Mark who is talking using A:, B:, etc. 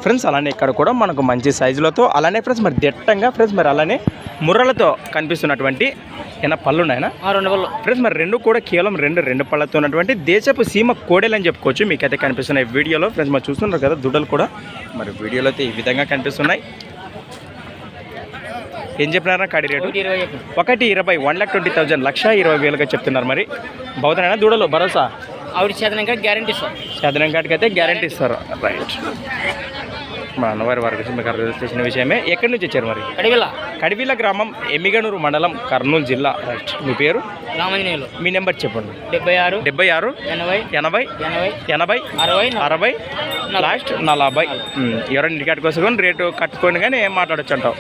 A: Friends అలానే ఇక్కడ కూడా మనకు మంచి సైజులతో అలానే ఫ్రెండ్స్ మరి దిట్టంగా ఫ్రెండ్స్ మరి అలానే ముర్రలతో కనిపిస్తున్నటువంటి ఏమైనా పళ్ళు ఉన్నాయన్నా? 2 పళ్ళు ఫ్రెండ్స్. మరి రెండు కూడా కేవలం రెండు పళ్ళతో ఉన్నటువంటి దేశపు సీమ కోడేలు అని చెప్పుకోవచ్చు. మీకైతే కనిపిస్తున్నాయి వీడియోలో ఫ్రెండ్స్. మరి చూస్తున్నారు కదా దుడ్డలు కూడా మరి వీడియోలో అయితే ఈ విధంగా కనిపిస్తున్నాయి. ఏం చెప్పినారా కాడి రేటు? 1,20,000 1,20,000 1,20,000గా చెప్తున్నారు. మరి బాగుతున్నాయన్నా దూడలు భరోసా?
B: ఆవిడ చేతనంగా గ్యారంటీ ఇస్తారు.
A: చేతనంగాటికి అయితే గ్యారంటీ ఇస్తారు. రైట్. మా అన్నవారి వారికి మీకు తెలిసిన విషయమే. ఎక్కడి నుంచి వచ్చారు మరి? కడివిల గ్రామం, ఎమ్మిగనూరు మండలం, కర్నూలు జిల్లా. రైట్. మీ పేరు?
B: రామంజనేయులు.
A: మీ నెంబర్ చెప్పండి.
B: 76
A: 80 80 60 లాస్ట్ 40. ఎవరైనా ఇంటికాటికి వస్తే రేటు కట్టుకొని కానీ ఏం మాట్లాడచ్చు అంటావు?